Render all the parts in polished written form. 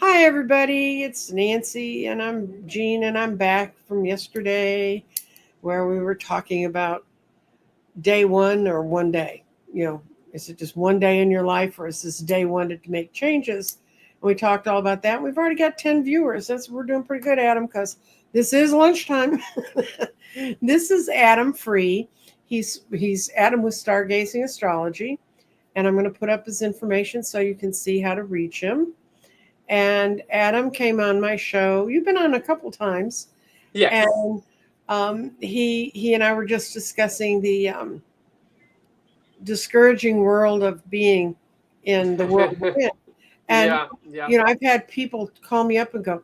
Hi, everybody. It's Nancy, and I'm Jean, and I'm back from yesterday where we were talking about day one or one day. You know, is it just one day in your life, or is this day one to make changes? And we talked all about that. We've already got 10 viewers. We're doing pretty good, Adam, because this is lunchtime. This is Adam Free. He's Adam with Stargazing Astrology, and I'm going to put up his information so you can see how to reach him. And Adam came on my show. You've been on a couple times. Yes. And he and I were just discussing the discouraging world of being in the world we're in. And Yeah. I've had people call me up and go,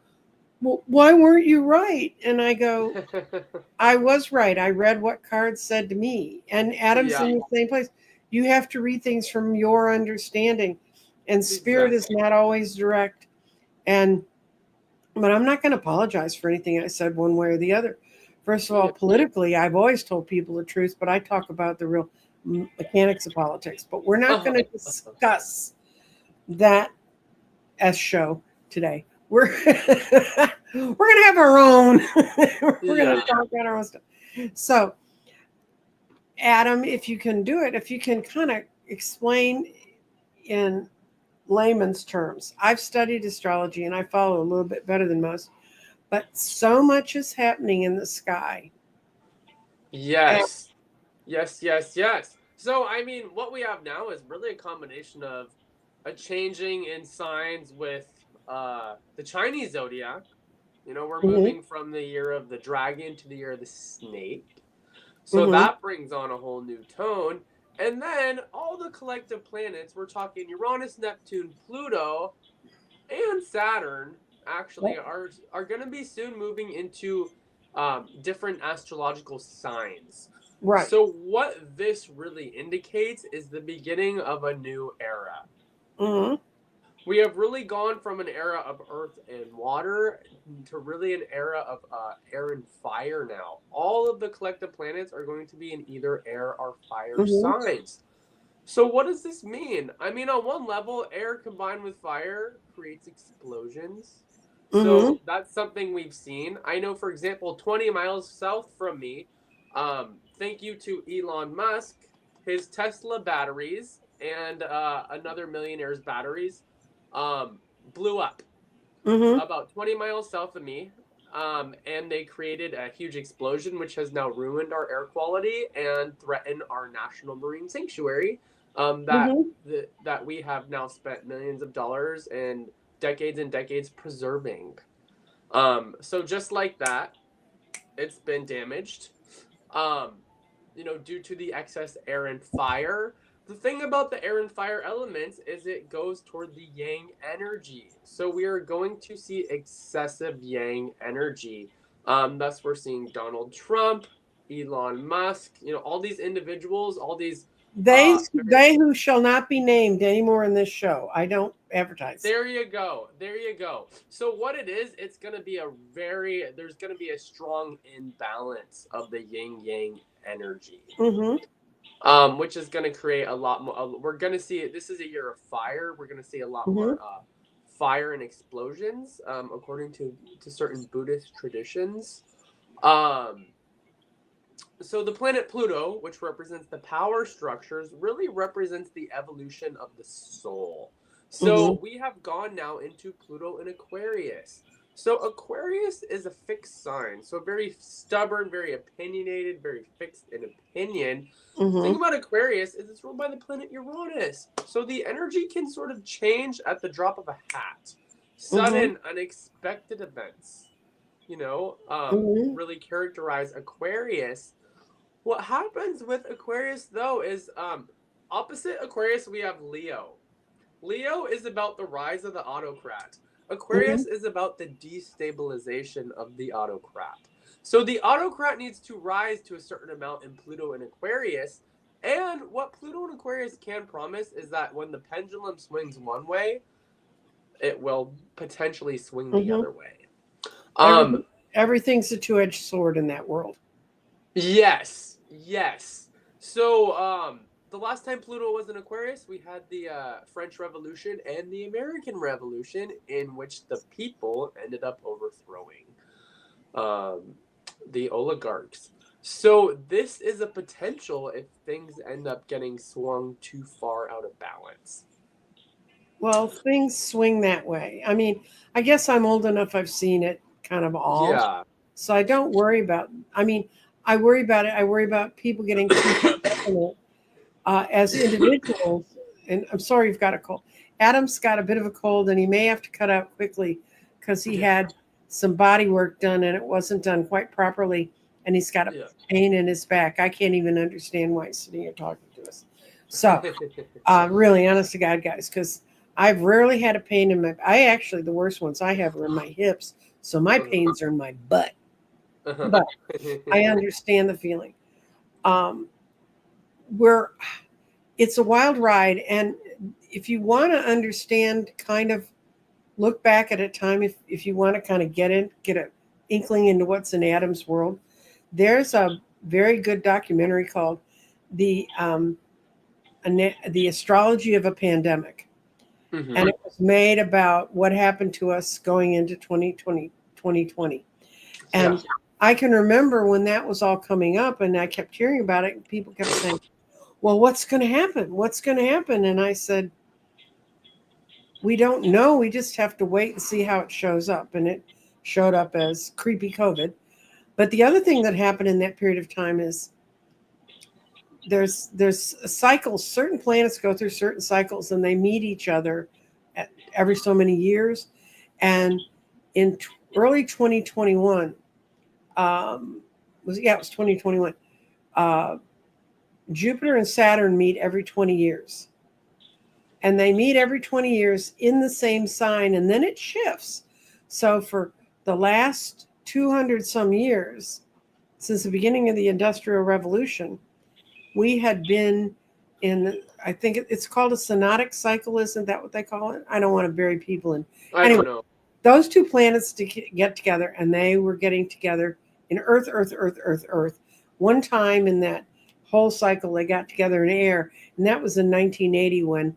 "Well, why weren't you right?" And I go, "I was right. I read what cards said to me." And Adam's Yeah. in the same place. You have to read things from your understanding, and spirit is Exactly. not always direct. But I'm not going to apologize for anything I said one way or the other. First of all, Yeah. politically, I've always told people the truth, but I talk about the real mechanics of politics. But we're not going to discuss that as show today. We're we're going to have our own. We're going to talk about our own stuff. So, Adam, if you can do it, if you can kind of explain in layman's terms. I've studied astrology and I follow a little bit better than most, but so much is happening in the sky. And, Yes. So, I mean, what we have now is really a combination of a changing in signs with the Chinese zodiac. We're mhm, moving from the year of the dragon to the year of the snake. So mhm, that brings on a whole new tone. And then all the collective planets, we're talking Uranus, Neptune, Pluto, and Saturn actually are going to be soon moving into different astrological signs. right. So what this really indicates is the beginning of a new era. Mhm, We have really gone from an era of earth and water to really an era of air and fire now. All of the collective planets are going to be in either air or fire mhm, signs. So what does this mean? I mean, on one level, air combined with fire creates explosions. mhm, So that's something we've seen. I know, for example, 20 miles south from me, thank you to Elon Musk, his Tesla batteries and another millionaire's batteries blew up mhm, about 20 miles south of me. And they created a huge explosion, which has now ruined our air quality and threatened our national marine sanctuary mhm. that we have now spent millions of dollars and decades preserving. So just like that, it's been damaged. Um, due to the excess air and fire. The thing about the air and fire elements is it goes toward the yang energy. So we are going to see excessive yang energy. Thus, we're seeing Donald Trump, Elon Musk, all these individuals, all these very. They who shall not be named anymore in this show. I don't advertise. There you go. There you go. So what it is, it's going to be there's going to be a strong imbalance of the yin yang energy. Mhm, Which is going to create a lot more. We're going to see this is a year of fire. We're going to see a lot mhm, more fire and explosions, according to certain Buddhist traditions. Um, so the planet Pluto, which represents the power structures, really represents the evolution of the soul. mhm, So we have gone now into Pluto in Aquarius. So Aquarius is a fixed sign, so very stubborn, very opinionated, very fixed in opinion. The thing mhm, about Aquarius is it's ruled by the planet Uranus. So the energy can sort of change at the drop of a hat. mhm, Sudden, unexpected events, mhm, really characterize Aquarius. What happens with Aquarius though is opposite Aquarius we have Leo. Leo is about the rise of the autocrat. mhm, Aquarius is about the destabilization of the autocrat. So the autocrat needs to rise to a certain amount in Pluto and Aquarius. And what Pluto and Aquarius can promise is that when the pendulum swings one way, it will potentially swing the mhm. other way. Everything, Um, everything's a two-edged sword in that world. yes. So the last time Pluto was in Aquarius, we had the French Revolution and the American Revolution, in which the people ended up overthrowing the oligarchs. So this is a potential if things end up getting swung too far out of balance. Well, things swing that way. I mean, I guess I'm old enough, I've seen it kind of all. Yeah. So I don't worry about, I mean, I worry about it. I worry about people getting too definite as individuals. And I'm sorry you've got a cold. Adam's got a bit of a cold and he may have to cut out quickly because he had some body work done and it wasn't done quite properly. And he's got a pain in his back. I can't even understand why he's sitting here talking to us. So, really, honest to God, guys, because I've rarely had a pain in my. The worst ones I have are in my hips, so my pains are in my butt. But I understand the feeling. It's a wild ride, and if you want to understand, kind of look back at a time. If you want to kind of get an inkling into what's in Adam's world, there's a very good documentary called the Astrology of a Pandemic. Mm-hmm. And it was made about what happened to us going into 2020. And I can remember when that was all coming up and I kept hearing about it and people kept saying, well, what's going to happen? What's going to happen? And I said, we don't know. We just have to wait and see how it shows up. And it showed up as creepy COVID. But the other thing that happened in that period of time is there's a cycle. Certain planets go through certain cycles and they meet each other every so many years. And in early 2021, it was 2021. Jupiter and Saturn meet every 20 years. And they meet every 20 years in the same sign, and then it shifts. So for the last 200 some years, since the beginning of the Industrial Revolution, we had been I think it's called a synodic cycle. Isn't that what they call it? I don't want to bury people in. I don't know. Those two planets to get together, and they were getting together in Earth. One time in that whole cycle, they got together in air, and that was in 1980 when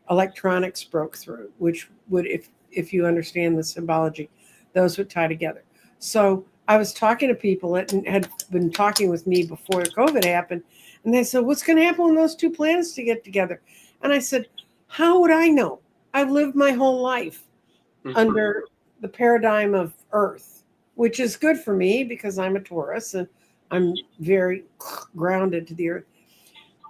electronics broke through, which would, if you understand the symbology, those would tie together. So I was talking to people that had been talking with me before COVID happened, and they said, what's going to happen when those two planets to get together? And I said, how would I know? I've lived my whole life under the paradigm of Earth, which is good for me because I'm a Taurus and I'm very grounded to the Earth.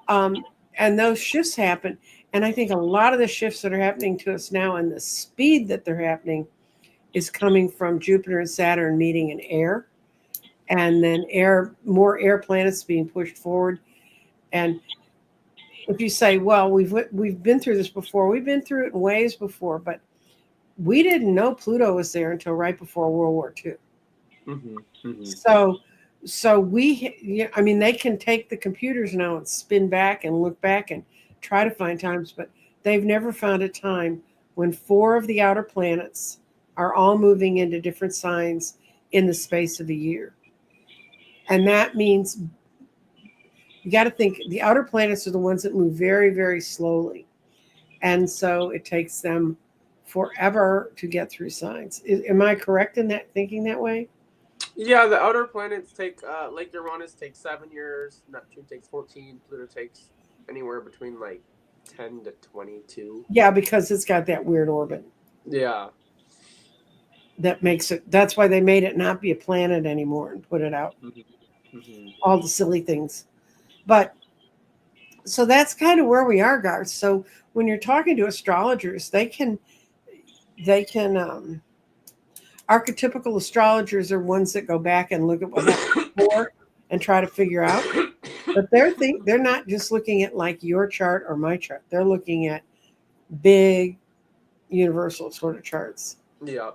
And those shifts happen. And I think a lot of the shifts that are happening to us now and the speed that they're happening is coming from Jupiter and Saturn meeting in air. And then more air planets being pushed forward. And if you say, well, we've been through this before, we've been through it in waves before, but we didn't know Pluto was there until right before World War II. So they can take the computers now and spin back and look back and try to find times, but they've never found a time when 4 of the outer planets are all moving into different signs in the space of a year. And that means you got to think the outer planets are the ones that move very, very slowly. And so it takes them forever to get through signs. Am I correct in that thinking that way? Yeah, the outer planets take, like Uranus takes 7 years, Neptune takes 14, Pluto takes anywhere between like 10 to 22. Yeah, because it's got that weird orbit. Yeah. That makes it, that's why they made it not be a planet anymore and put it out. All the silly things. But so that's kind of where we are, Garth. So when you're talking to astrologers, they can archetypical astrologers are ones that go back and look at what happened before and try to figure out. But they're not just looking at like your chart or my chart. They're looking at big universal sort of charts. Yeah.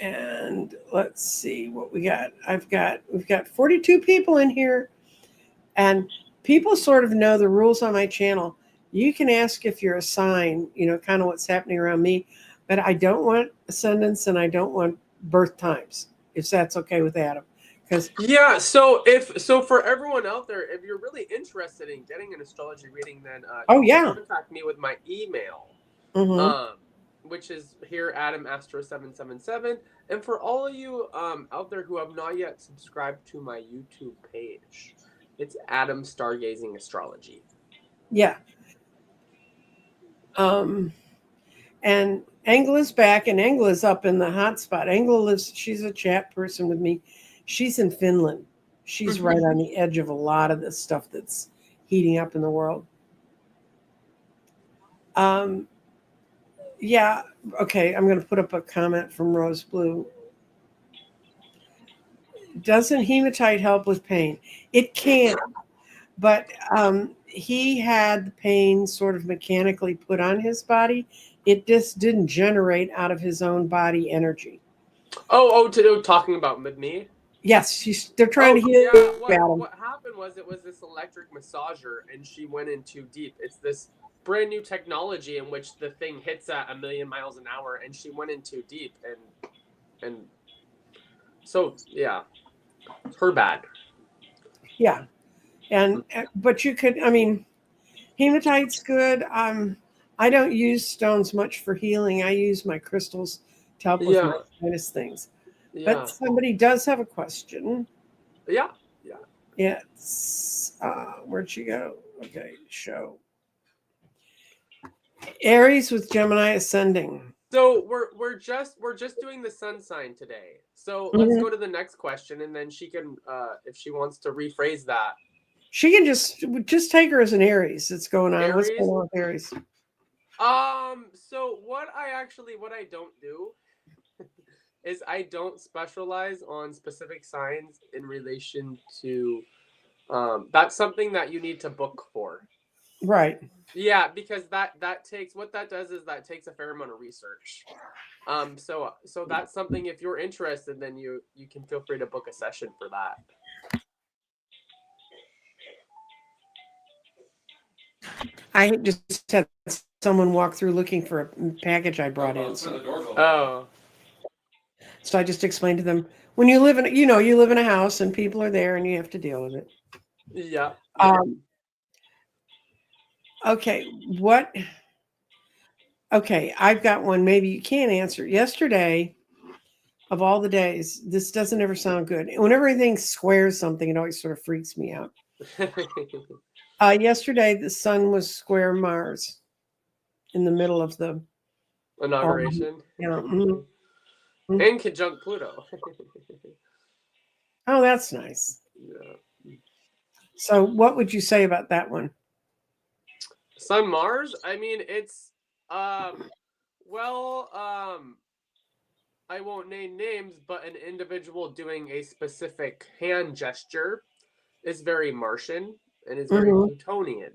And let's see what we got. We've got 42 people in here, and people sort of know the rules on my channel. You can ask if you're a sign, kind of what's happening around me, but I don't want ascendants and I don't want birth times, if that's okay with Adam, Because Yeah, so for everyone out there, if you're really interested in getting an astrology reading, then oh you can yeah, contact me with my email, mm-hmm. which is here AdamAstro777. And for all of you out there who have not yet subscribed to my YouTube page, it's AdamStargazingAstrology. Yeah. And Angela's back, and Angela's up in the hot spot. Angela lives, she's a chat person with me. She's in Finland. She's right on the edge of a lot of this stuff that's heating up in the world. Yeah, okay, I'm going to put up a comment from Rose Blue. Doesn't hematite help with pain? It can, but he had the pain sort of mechanically put on his body. It just didn't generate out of his own body energy. Talking about with me? Yes, they're trying to heal Yeah, him. what happened was it was this electric massager, and she went in too deep. It's this brand new technology in which the thing hits at 1,000,000 miles an hour, and she went in too deep, and so yeah, it's her bad. Yeah, and but you could, I mean, hematite's good. I don't use stones much for healing. I use my crystals to help with my sinus things. Yeah. But somebody does have a question. Yeah. It's where'd she go? Okay, show. Aries with Gemini ascending. So we're just doing the sun sign today. So let's go to the next question, and then she can, if she wants to rephrase that. She can just take her as an Aries. That's going on. Aries? What's going on with Aries? So what I don't do is I don't specialize on specific signs in relation to. That's something that you need to book for. Right. Yeah, because that takes, what that does is that takes a fair amount of research. So that's something, if you're interested, then you can feel free to book a session for that. I just had someone walk through looking for a package I brought in. So I just explained to them, when you live in a house and people are there and you have to deal with it. Yeah. Okay. Okay, I've got one. Maybe you can't answer. Yesterday, of all the days, this doesn't ever sound good. Whenever anything squares something, it always sort of freaks me out. Yesterday, the sun was square Mars in the middle of the inauguration. And conjunct Pluto. Oh, that's nice. Yeah. So what would you say about that one? Sun Mars? I mean, it's I won't name names, but an individual doing a specific hand gesture is very Martian and is very Plutonian.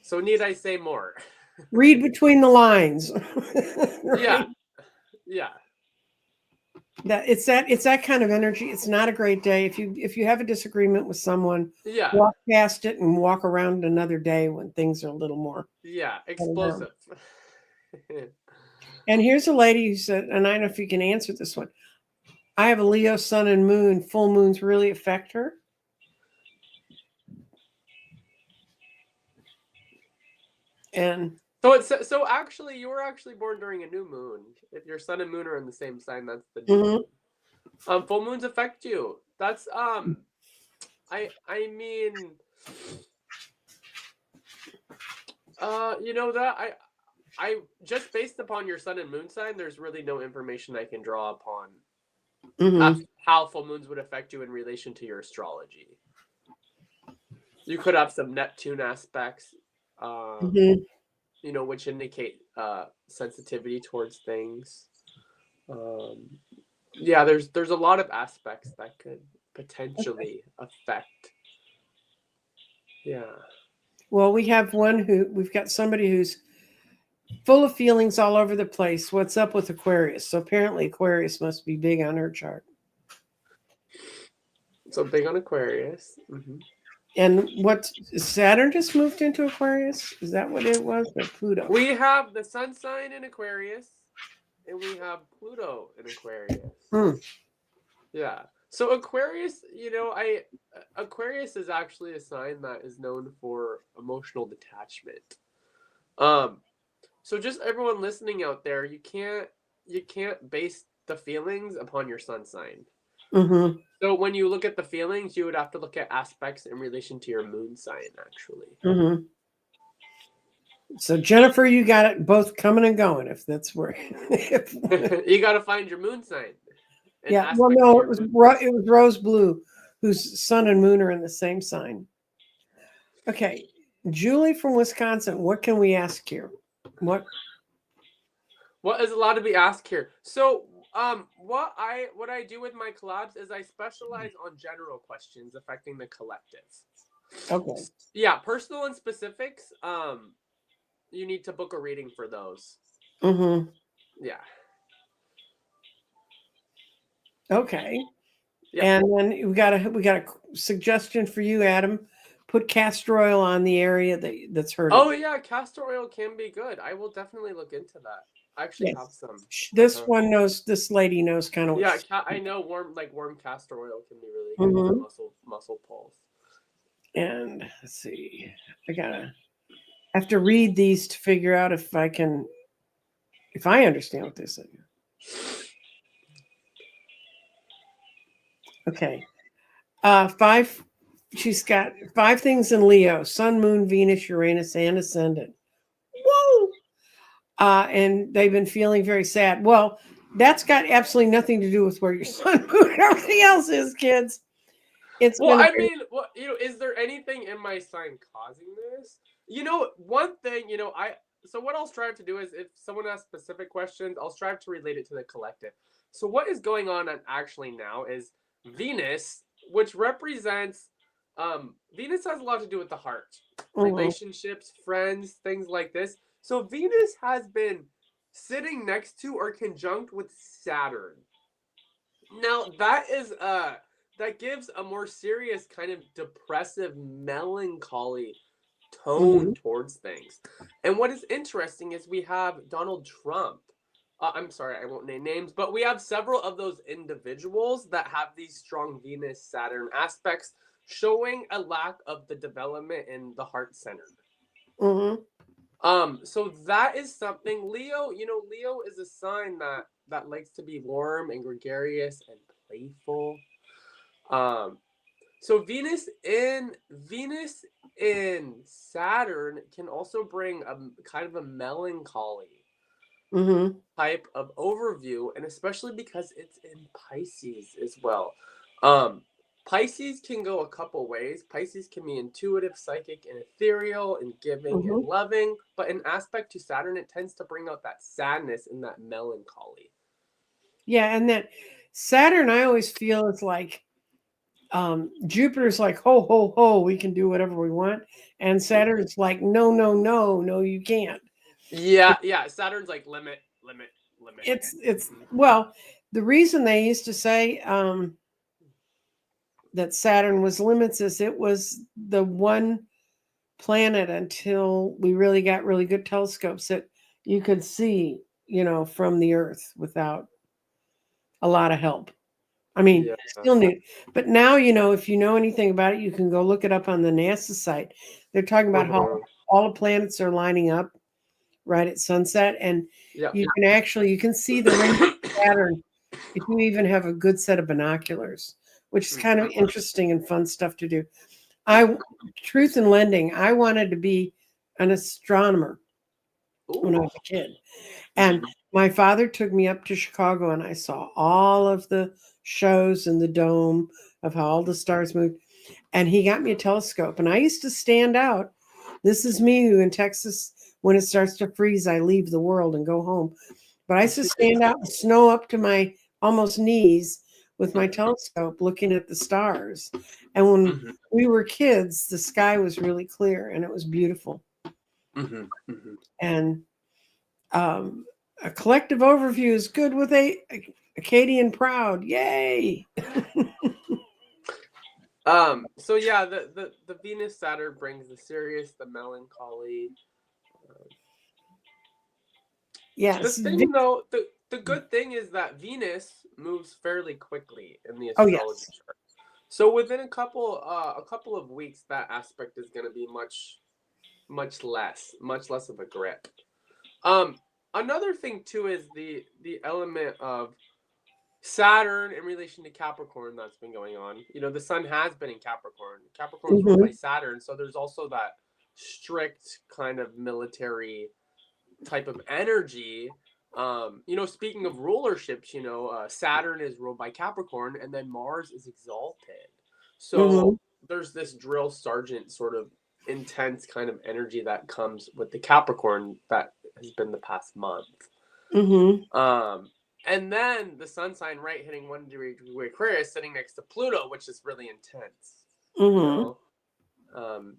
So need I say more? Read between the lines. Right? Yeah. It's that kind of energy. It's not a great day. If you have a disagreement with someone, walk past it and walk around another day when things are a little more explosive. And here's a lady who said, and I don't know if you can answer this one. I have a Leo sun and moon. Full moons really affect her? And so actually, you were actually born during a new moon. If your sun and moon are in the same sign, that's the new moon. Full moons affect you. That's I mean, that I just based upon your sun and moon sign, there's really no information I can draw upon how full moons would affect you in relation to your astrology. You could have some Neptune aspects, which indicate sensitivity towards things. There's a lot of aspects that could potentially affect. Yeah. Well, we've got somebody who's full of feelings all over the place. What's up with Aquarius? So apparently Aquarius must be big on her chart. So big on Aquarius. And what, Saturn just moved into Aquarius? Is that what it was? Or Pluto? We have the sun sign in Aquarius, and we have Pluto in Aquarius. Yeah. So Aquarius, Aquarius is actually a sign that is known for emotional detachment. So just everyone listening out there, you can't base the feelings upon your sun sign. Mm-hmm. So when you look at the feelings, you would have to look at aspects in relation to your moon sign, actually. Mm-hmm. So Jennifer, you got it both coming and going. If that's where, You got to find your moon sign. And yeah. Well, aspects to no, your moon sign. it was Rose Blue, whose sun and moon are in the same sign. Okay, Julie from Wisconsin. What can we ask here? What? What is allowed to be asked here? So, what I do with my collabs is I specialize on general questions affecting the collective. Okay. Yeah, personal and specifics. You need to book a reading for those. Mm-hmm. Yeah. Okay. Yeah. And then we got a suggestion for you, Adam. Put castor oil on the area that's hurting. Oh yeah, castor oil can be good. I will definitely look into that. I actually Yes. have some. This one knows. This lady knows kind of. Yeah, I know warm castor oil can be really good Mhm. for muscle pulls. And let's see. I have to read these to figure out if I understand what they're saying. Okay. Five. She's got 5 things in Leo: Sun, Moon, Venus, Uranus, and Ascendant. Whoa! And they've been feeling very sad. Well, that's got absolutely nothing to do with where your sun, moon, and everything else is, kids. It's Well, gonna I mean, is there anything in my sign causing this? One thing, so what I'll strive to do is if someone asks specific questions, I'll strive to relate it to the collective. So what is going on actually now is Venus, which represents Venus has a lot to do with the heart, relationships, friends, things like this. So Venus has been sitting next to or conjunct with Saturn. Now that gives a more serious kind of depressive melancholy tone towards things. And what is interesting is we have Donald Trump. I'm sorry, I won't name names, but we have several of those individuals that have these strong Venus Saturn aspects showing a lack of the development in the heart center. So that is something Leo, Leo is a sign that likes to be warm and gregarious and playful. So Venus in Saturn can also bring a kind of a melancholy type of overview, and especially because it's in Pisces as well. Pisces can go a couple ways. Pisces can be intuitive, psychic, and ethereal, and giving and loving. But in aspect to Saturn, it tends to bring out that sadness and that melancholy. Yeah, and that Saturn, I always feel is like Jupiter's like ho ho ho, we can do whatever we want, and Saturn's like no no no no you can't. Yeah. Saturn's like limit. It's well, the reason they used to say that Saturn was limits is it was the one planet until we really got really good telescopes that you could see, from the Earth without a lot of help. I mean, still new, but now, if you know anything about it, you can go look it up on the NASA site. They're talking about how all the planets are lining up right at sunset, and you can see the ring of Saturn if you even have a good set of binoculars, which is kind of interesting and fun stuff to do. Truth in lending, I wanted to be an astronomer when I was a kid. And my father took me up to Chicago and I saw all of the shows in the dome of how all the stars moved. And he got me a telescope. And I used to stand out. This is me who in Texas, when it starts to freeze, I leave the world and go home. But I used to stand out in snow up to my almost knees with my telescope looking at the stars. And when we were kids, the sky was really clear and it was beautiful. And a collective overview is good with Acadian proud. Yay! So yeah, the Venus Saturn brings the serious, the melancholy. Yes. The thing though, the good thing is that Venus moves fairly quickly in the Oh, astrology yes. chart. So within a couple of weeks, that aspect is going to be much less of a grip. Another thing too is the element of Saturn in relation to Capricorn that's been going on. You know, the sun has been in Capricorn. Capricorn's ruled by Hmm. Saturn, so there's also that strict kind of military type of energy. You know, speaking of rulerships, you know, Saturn is ruled by Capricorn, and then Mars is exalted. Hmm. So there's this drill sergeant sort of intense kind of energy that comes with the Capricorn that has been the past month. Hmm. Um, and then the sun sign right hitting 1 degree Aquarius sitting next to Pluto, which is really intense. You Hmm. know,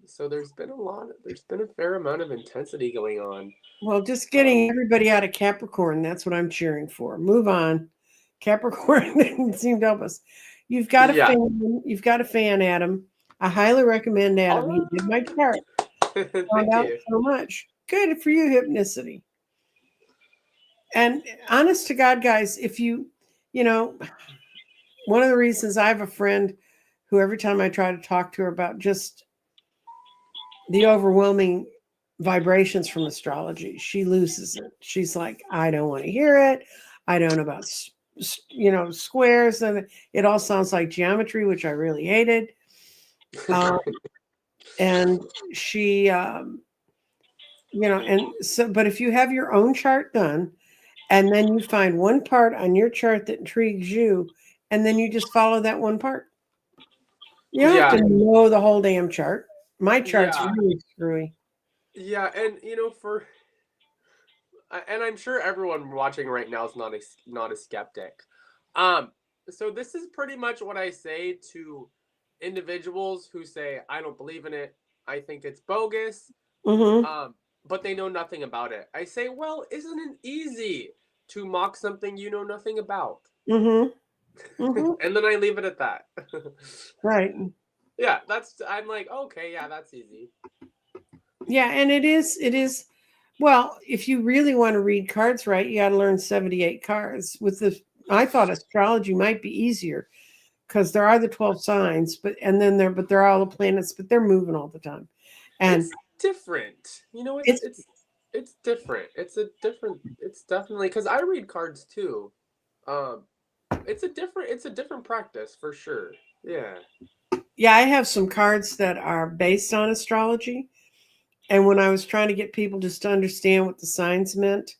so there's been a fair amount of intensity going on. Well, just Um, getting everybody out of Capricorn, that's what I'm cheering for. Move on. Capricorn didn't seem to help us. You've got a yeah. fan. You've got a fan, Adam. I highly recommend Adam. He did my Oh, chart. Found thank out you. so much. Good for you, hypnicity. And honest to God, guys, if you know, one of the reasons I have a friend who every time I try to talk to her about just the overwhelming vibrations from astrology, she loses it. She's like, I don't want to hear it. I don't know about squares, and it all sounds like geometry, which I really hated. Um, and she, and so, but if you have your own chart done, and then you find one part on your chart that intrigues you, and then you just follow that one part. You don't have Yeah, to know the whole damn chart. My chart's yeah, really screwy. yeah, and you know, and I'm sure everyone watching right now is not a skeptic. Um, so this is pretty much what I say to individuals who say I don't believe in it. I think it's bogus. Mm-hmm. Um, but they know nothing about it. I say, well, isn't it easy to mock something you know nothing about? Mm-hmm. Mm-hmm. And then I leave it at that. Right. Yeah, I'm like, okay, yeah, that's easy. Yeah, and it is well, if you really want to read cards right, you got to learn 78 cards. With the I thought astrology might be easier because there are the 12 signs, but they're all the planets, but they're moving all the time. And It's different. You know, it's it's different. It's definitely because I read cards too. Um, it's a different practice for sure. Yeah. yeah, I have some cards that are based on astrology. And when I was trying to get people just to understand what the signs meant,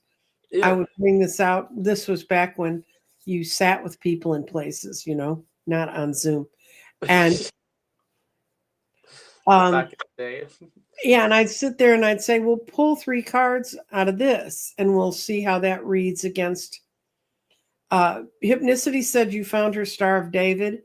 I Yeah. would bring this out. This was back when you sat with people in places, not on Zoom. And um, Back in the day. yeah, and I'd sit there and I'd say, "Well, pull 3 cards out of this, and we'll see how that reads against." Hypnicity said you found her Star of David,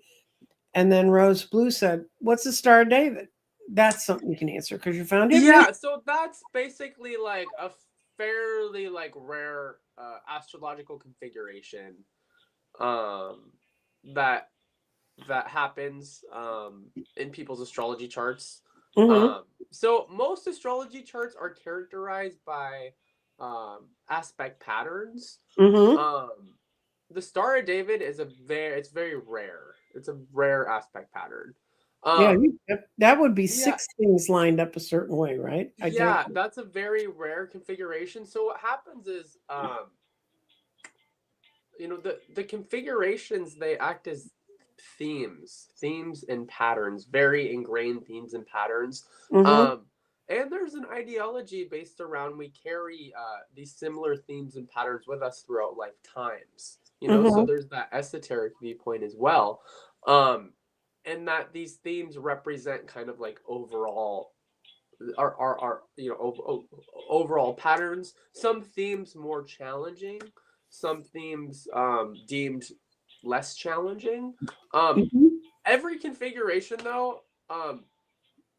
and then Rose Blue said, "What's the Star of David?" That's something you can answer because you found hypnicity. Yeah, so that's basically like a fairly like rare astrological configuration um that happens in people's astrology charts. Mm-hmm. So most astrology charts are characterized by aspect patterns. Mm-hmm. Um the Star of David is it's very rare. It's a rare aspect pattern. Yeah, Um that would be yeah, 6 things lined up a certain way, right? I take yeah, that's a very rare configuration. So what happens is you know the configurations they act as themes and patterns, very ingrained themes and patterns. Mm-hmm. um and there's an ideology based around we carry these similar themes and patterns with us throughout lifetimes, you know, so Mm-hmm. there's that esoteric viewpoint as well. um and that these themes represent kind of like overall are you know overall patterns, some themes more challenging, some themes deemed less challenging. um Mm-hmm. every configuration though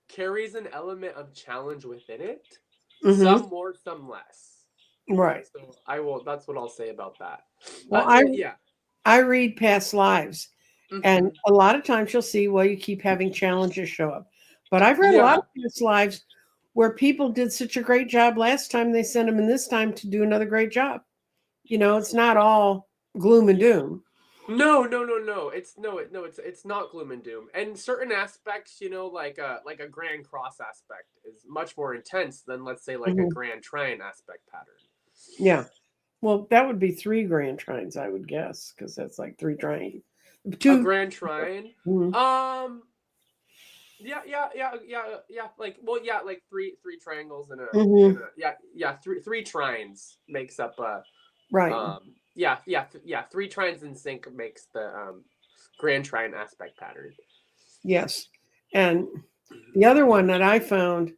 carries an element of challenge within it, Mm-hmm. some more some less. Right. So I will that's what I'll say about that. Well, I Yeah. I read past lives, and Hmm. a lot of times you'll see, well, you keep having challenges show up. But I've read a lot Yeah. of past lives where people did such a great job last time they sent them in this time to do another great job. It's not all gloom and doom. No. It's not gloom and doom. And certain aspects, like a grand cross aspect is much more intense than, let's say, like a Mhm. grand trine aspect pattern. Yeah. Well, that would be 3 grand trines, I would guess, because that's like 3 triangles. A 2. grand trine. Mhm. Yeah. Like, well, yeah, like three triangles and Mhm. three trines makes up Right. three trines in sync makes the grand trine aspect pattern. Yes. And the other one that I found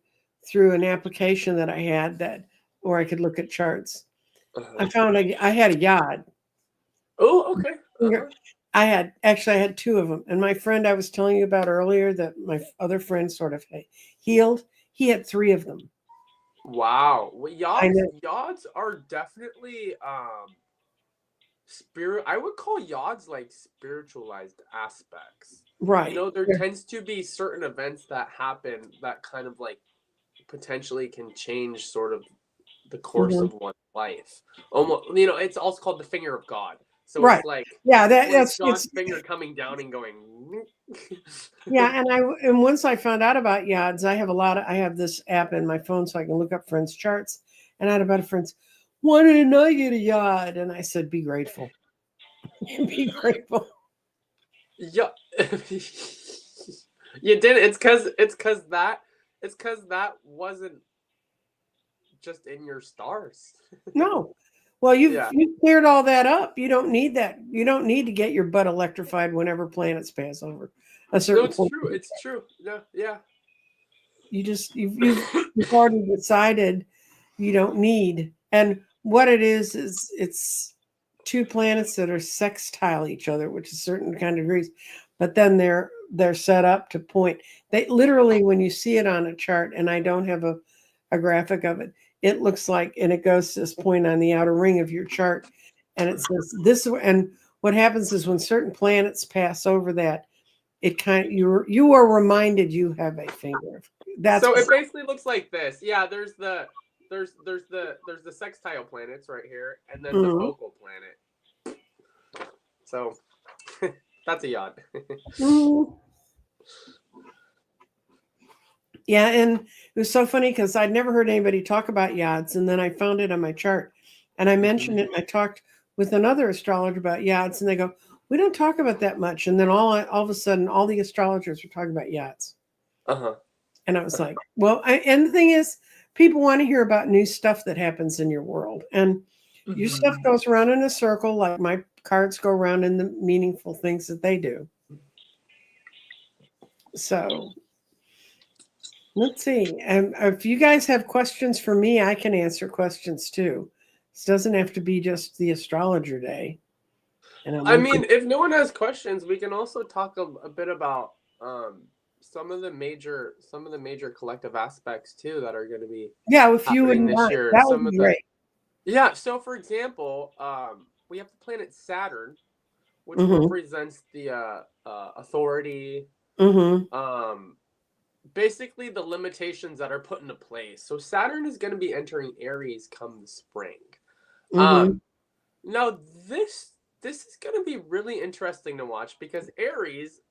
through an application that I had that, or I could look at charts, I Uh-huh. found I had a yod. Oh, okay. Uh-huh. I had 2 of them. And my friend I was telling you about earlier that my other friend sort of healed, he had 3 of them. Wow. Well, I know. yods are definitely spirit. I would call yods like spiritualized aspects. Right. There Yeah. tends to be certain events that happen that kind of like potentially can change sort of the course Mhm. of one's life. Almost, it's also called the finger of God. So Right. it's like Yeah, it's that's God's it's finger coming down and going. yeah, and once I found out about Yods, I have this app in my phone so I can look up friends' charts. And I had about a friends, why didn't I get a Yod? And I said, be grateful. Be grateful. Yeah. You didn't. It's because that wasn't just in your stars. No. Well, Yeah. you cleared all that up. You don't need that. You don't need to get your butt electrified whenever planets pass over a No, certain it's point. true. It's true. No, yeah. You've already decided you don't need. And what it is it's 2 planets that are sextile each other, which is certain kind of degrees, but then they're set up to point. They literally, when you see it on a chart, and I don't have a graphic of it, it looks like, and it goes to this point on the outer ring of your chart, and it says this. And what happens is when certain planets pass over that, it kind of, you are reminded you have a finger. That's So what. it basically looks like this. Yeah, there's the sextile planets right here, and then the Mhm. focal planet. So that's a yacht. Mhm. Yeah, and it was so funny because I'd never heard anybody talk about yachts, and then I found it on my chart, and I mentioned it. And I talked with another astrologer about yachts, and they go, "We don't talk about that much." And then all of a sudden, all the astrologers were talking about yachts, Uh-huh. and I was like, "Well," and the thing is, people want to hear about new stuff that happens in your world, and your stuff goes around in a circle, like my cards go around in the meaningful things that they do. So let's see. If you guys have questions for me, I can answer questions too. This doesn't have to be just the astrologer day. And I'm I open. mean, if no one has questions, we can also talk a bit about some of the major collective aspects too that are going to be Yeah, if you happening wouldn't this mind, year. that would be great. Yeah. So for example, we have the planet Saturn, which Mm-hmm. represents the authority, Mm-hmm. um, basically the limitations that are put into place. So Saturn is going to be entering Aries come the spring. Mm-hmm. Um, Now this is going to be really interesting to watch because Aries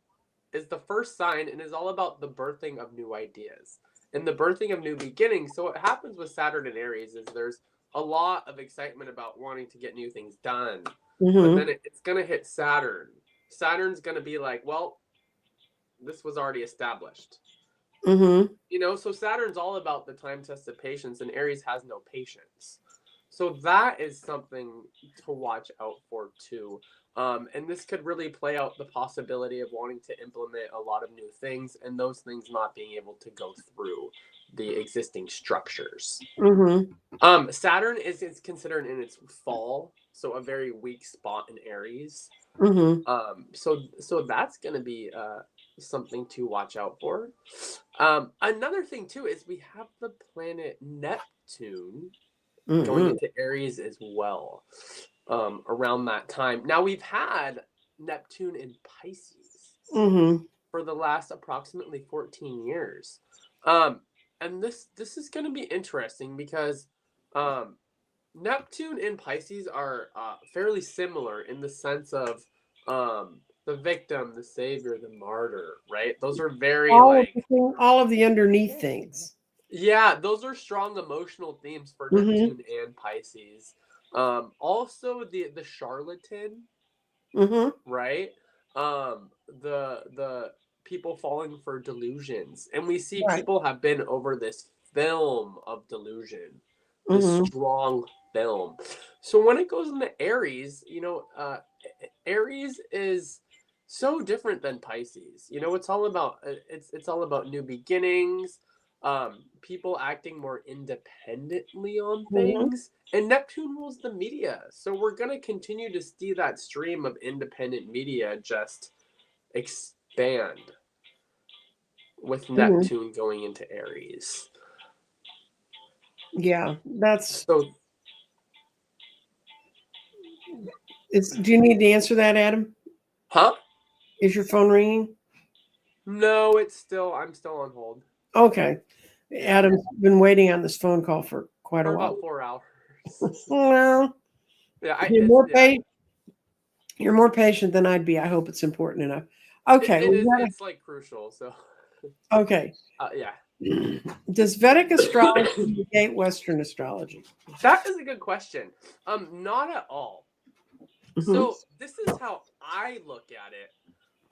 is the first sign and is all about the birthing of new ideas and the birthing of new beginnings. So what happens with Saturn and Aries is there's a lot of excitement about wanting to get new things done. But Mm-hmm. then it's going to hit Saturn. Saturn's going to be like, well, this was already established. Mm-hmm. So Saturn's all about the time tested patience, and Aries has no patience. So that is something to watch out for too. And this could really play out the possibility of wanting to implement a lot of new things, and those things not being able to go through the existing structures. Mm-hmm. Saturn is considered in its fall, so a very weak spot in Aries. Mm-hmm. So that's going to be something to watch out for. Another thing too is we have the planet Neptune going Mm-hmm. into Aries as well around that time. Now we've had Neptune in Pisces Mm-hmm. for the last approximately 14 years. Um, and this is going to be interesting because um, Neptune and Pisces are fairly similar in the sense of the victim, the savior, the martyr, right? Those are very like, All of the underneath things. yeah, those are strong emotional themes for Mm-hmm. Neptune and Pisces. Also the charlatan, Mm-hmm. right? The people falling for delusions, and we see Right. people have been over this film of delusion, this Mm-hmm. strong film. So when it goes into Aries, Aries is so different than Pisces. It's all about it's all about new beginnings, people acting more independently on Mm-hmm. things, and Neptune rules the media. So we're going to continue to see that stream of independent media just expand with Mm-hmm. Neptune going into Aries. Yeah, that's. So, Do you need to answer that, Adam? huh? Is your phone ringing? No, I'm still on hold. Okay. Yeah, Adam's been waiting on this phone call for quite a for while. about 4 hours. Well, Yeah, you're more patient. You're more patient than I'd be. I hope it's important enough. Okay. It is. It's like crucial. So, Okay. yeah. Does Vedic astrology negate Western astrology? That is a good question. Not at all. Mm-hmm. So this is how I look at it.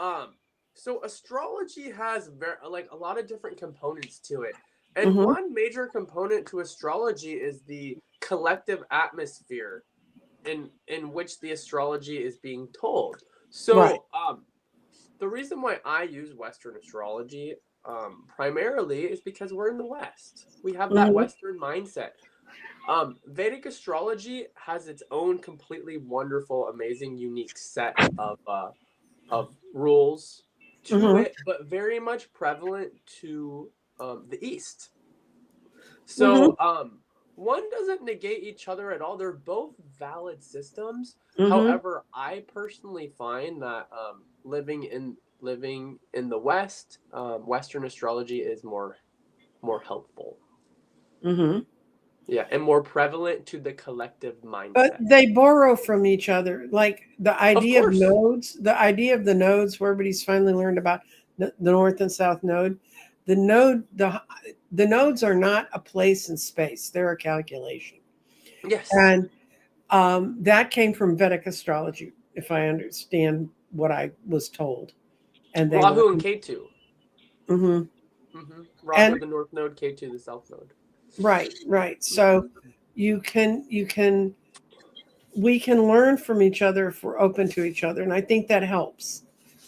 Um, so astrology has like a lot of different components to it, and Mm-hmm. one major component to astrology is the collective atmosphere in which the astrology is being told. Right. So, the reason why I use Western astrology primarily is because we're in the West. We have that Mm-hmm. Western mindset. Vedic astrology has its own completely wonderful, amazing, unique set of rules to Mm-hmm. it, but very much prevalent to the East. Mm-hmm. So one doesn't negate each other at all. They're both valid systems. Mm-hmm. However, I personally find that living in the West, Western astrology is more helpful. Mm-hmm. Yeah, and more prevalent to the collective But mindset. they borrow from each other. Like the Of idea of course. nodes, the idea of the nodes, where everybody's finally learned about the north and south node. The node, the nodes are not a place in space; they're a calculation, Yes. and that came from Vedic astrology, if I understand what I was told. And they were Rahu and Ketu. hmm Rahu and the north node, Ketu the south node. right, right. So Mhm. you can we can learn from each other if we're open to each other, and I think that helps.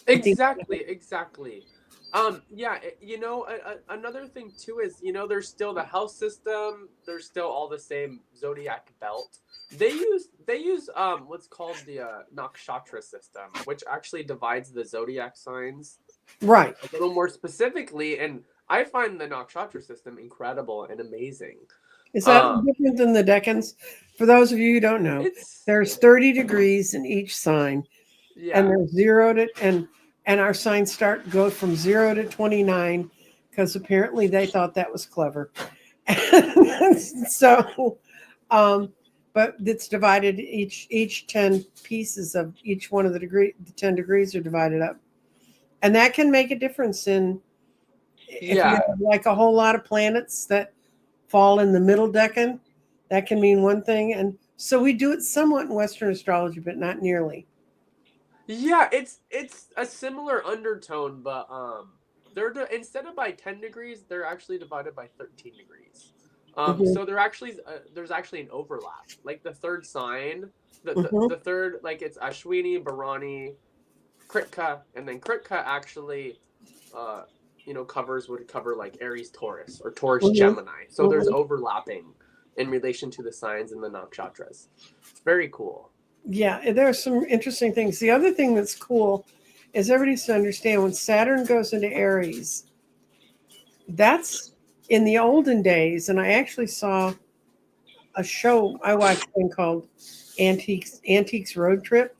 I think. Exactly. Yeah, another thing too is, there's still the house system, there's still all the same zodiac belt. They use what's called the nakshatra system, which actually divides the zodiac signs Right. a little more specifically, and I find the nakshatra system incredible and amazing. Is that Um, different than the decans? For those of you who don't know, it's there's 30 degrees in each sign, and yeah. there's zero to and our signs go from 0 to 29 because apparently they thought that was clever. So, um, but it's divided each 10 pieces of each one of the 10 degrees are divided up, and that can make a difference in if you Yeah. have like a whole lot of planets that fall in the middle decan, that can mean one thing. And so we do it somewhat in Western astrology, but not nearly. Yeah, it's a similar undertone, but instead of by 10 degrees, they're actually divided by 13 degrees. Hmm. So there's actually an overlap. Like the third sign, Hmm. the third, like it's Ashwini, Bharani, Kritika, and then Kritika actually uh would cover like Aries, Taurus, or Taurus, Hmm. Gemini. So there's Hmm. overlapping in relation to the signs and the nakshatras. It's very cool. Yeah, there are some interesting things. The other thing that's cool is everybody needs to understand when Saturn goes into Aries, that's in the olden days. And I actually saw a show I watched thing called Antiques Road Trip,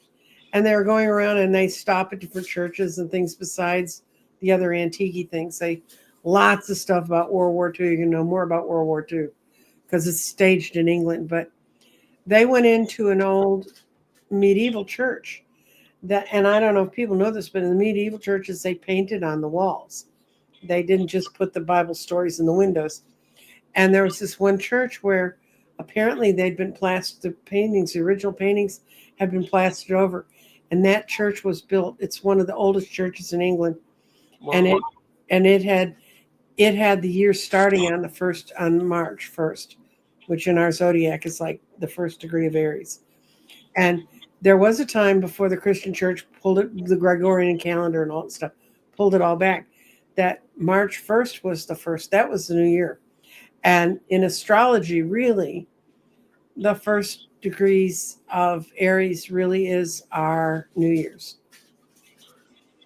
and they were going around and they stop at different churches and things besides the other antique things. They lots of stuff about World War II. You can know more about World War II because it's staged in England. But They went into an old medieval church and I don't know if people know this, but in the medieval churches, they painted on the walls. They didn't just put the Bible stories in the windows. And there was this one church where apparently they'd been plastered, the paintings, the original paintings had been plastered over. And that church was built, it's one of the oldest churches in England. Wow. And it had the year starting on March 1st, which in our zodiac is like the first degree of Aries. And there was a time before the Christian church pulled it, the Gregorian calendar and all that stuff, pulled it all back, that March 1st was the first. That was the new year. And in astrology, really, the first degrees of Aries really is our New Year's.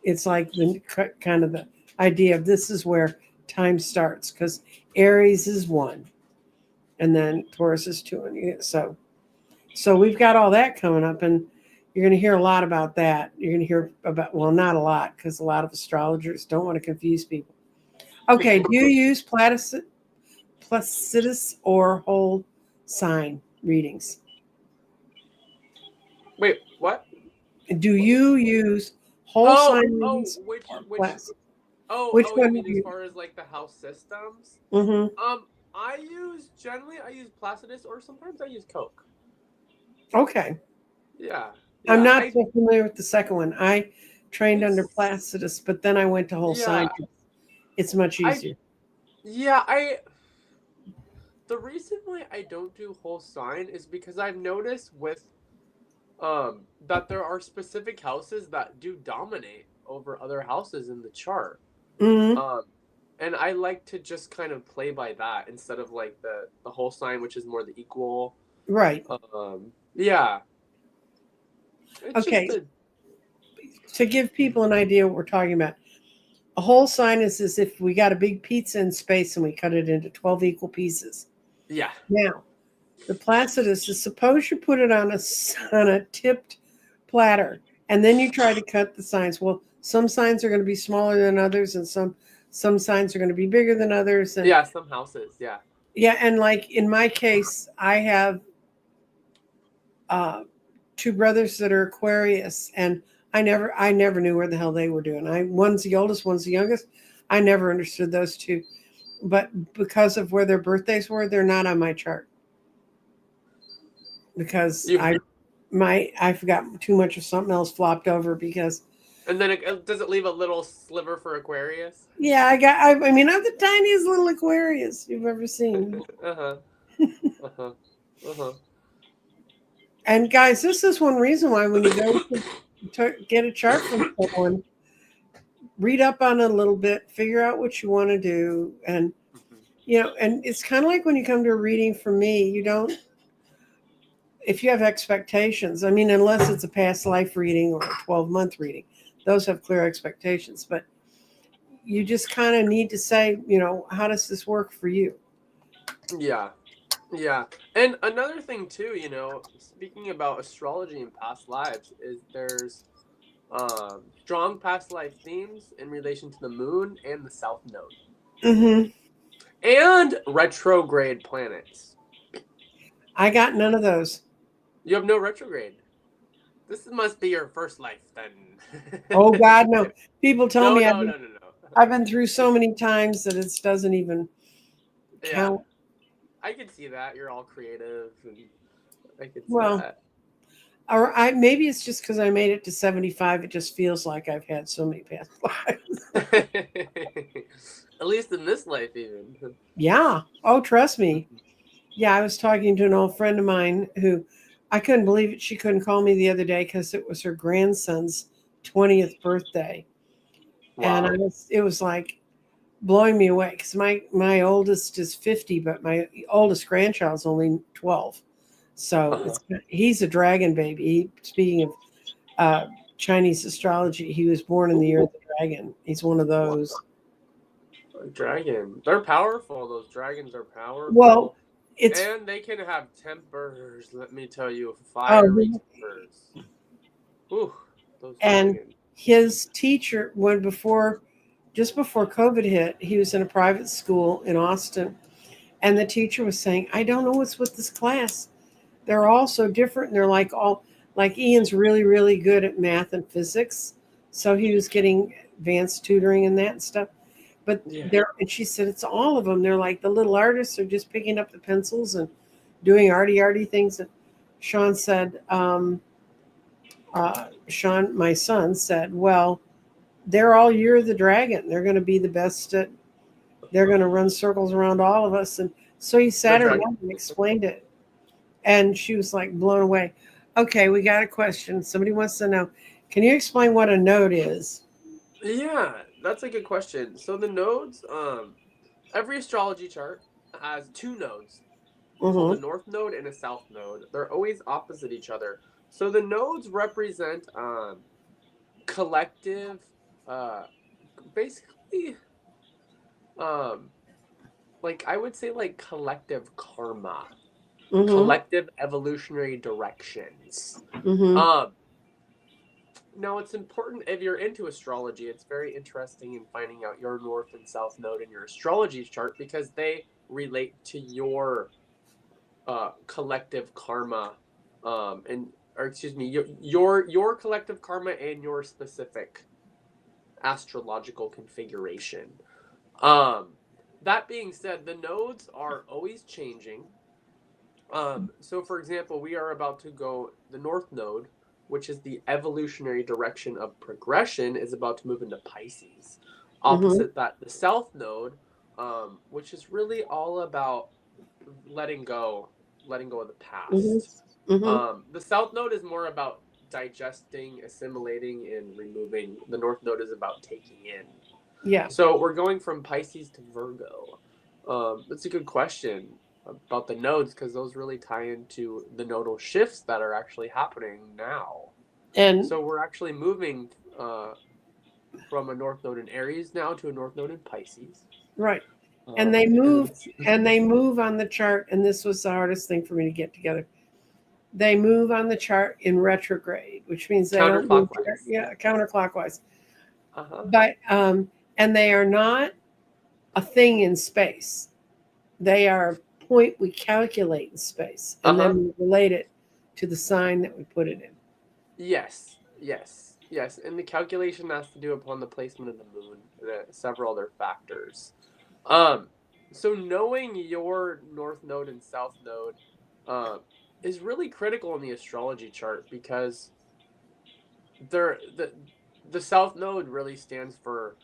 It's like the kind of the idea of this is where time starts, because Aries is 1 and then Taurus is 2. And so we've got all that coming up, and you're going to hear a lot about that. You're going to hear about, well, not a lot, because a lot of astrologers don't want to confuse people. Okay, do you use Placidus or whole sign readings? Wait, what? Do you use whole sign readings? Which Which you one mean do you? as far as like the house systems? Mm-hmm. I use Placidus, or sometimes I use Coke. Okay. Yeah. I'm not so familiar with the second one. I trained under It's- Placidus, but then I went to whole sign. It's much easier. The reason why I don't do whole sign is because I've noticed with that there are specific houses that do dominate over other houses in the chart. Mm-hmm. And I like to just kind of play by that instead of like the whole sign, which is more the equal. Right. Yeah. It's Okay. just To give people an idea what we're talking about, a whole sign is as if we got a big pizza in space and we cut it into 12 equal pieces. yeah. Now, the Placidus is, suppose you put it on a tipped platter, and then you try to cut the signs. Well, some signs are going to be smaller than others, and some signs are going to be bigger than others. And yeah, some houses, yeah. Yeah, and like in my case, I have 2 brothers that are Aquarius, and I never knew where the hell they were doing. One's the oldest, one's the youngest. I never understood those two, but because of where their birthdays were, they're not on my chart. Because I forgot too much of something else flopped over because. And then does it leave a little sliver for Aquarius? Yeah, I'm the tiniest little Aquarius you've ever seen. And guys, this is one reason why when you go to get a chart from someone, read up on it a little bit, figure out what you want to do, and and it's kind of like when you come to a reading from me, you don't. If you have expectations, unless it's a past life reading or a 12-month reading, those have clear expectations. But you just kind of need to say, how does this work for you? Yeah. Yeah. And another thing too, speaking about astrology and past lives, is there's strong past life themes in relation to the moon and the south node. Mm-hmm. And retrograde planets. I got none of those. You have no retrograde. This must be your first life then. Oh God, no. People tell me No. I've been through so many times that it doesn't even count. I can see that. You're all creative, and I can see that. Or maybe it's just because I made it to 75. It just feels like I've had so many past lives. At least in this life, even. Yeah. Oh, trust me. Yeah, I was talking to an old friend of mine who I couldn't believe it. She couldn't call me the other day because it was her grandson's 20th birthday. Wow. And it was like blowing me away because my oldest is 50, but my oldest grandchild's only 12. So he's a dragon baby. Speaking of Chinese astrology, he was born in the year of the dragon. He's one of those. Dragon. They're powerful. Those dragons are powerful. Well, and they can have tempers. Let me tell you, fiery tempers. Ooh, those dragons. And his teacher, just before COVID hit, he was in a private school in Austin, and the teacher was saying, "I don't know what's with this class. they're all so different. And they're like Ian's really, really good at math and physics. So he was getting advanced tutoring and that and stuff. But Yeah. and she said it's all of them. They're like the little artists are just picking up the pencils and doing arty things. And Sean said, Sean, my son said, well, they're all Year of the Dragon. They're going to be the best at, they're going to run circles around all of us. And so he The sat her dragon. down and explained it. And she was like blown away. Okay, we got a question. Somebody wants to know, can you explain what a node is? Yeah, that's a good question. So the nodes, every astrology chart has two nodes called a Mm-hmm. north node and a south node. They're always opposite each other. So the nodes represent collective, uh, basically, um, like I would say, like collective karma, Mm-hmm. collective evolutionary directions. Mm-hmm. Um, Now, it's important if you're into astrology, it's very interesting in finding out your north and south node in your astrology chart because they relate to your collective karma, and or excuse me, your collective karma and your specific astrological configuration. Um, that being said, the nodes are always changing. So for example, we are about to go the north node, which is the evolutionary direction of progression, is about to move into Pisces. Mm-hmm. Opposite that, the south node, which is really all about letting go, letting go of the past. Mm-hmm. Mm-hmm. The south node is more about digesting, assimilating, and removing. The north node is about taking in. Yeah. So we're going from Pisces to Virgo. That's a good question about the nodes because those really tie into the nodal shifts that are actually happening now. And So we're actually moving from a north node in Aries now to a north node in Pisces. right. And Um, they and move it's and they move on the chart, and this was the hardest thing for me to get together. They move on the chart in retrograde, which means they don't move counterclockwise. counterclockwise. Uh huh. But and they are not a thing in space. They are a point we calculate in space, Uh and huh. then we relate it to the sign that we put it in. Yes. Yes. Yes. And the calculation has to do upon the placement of the moon and several other factors. Um, so knowing your north node and south node uh, is really critical in the astrology chart because they're, the south node really stands for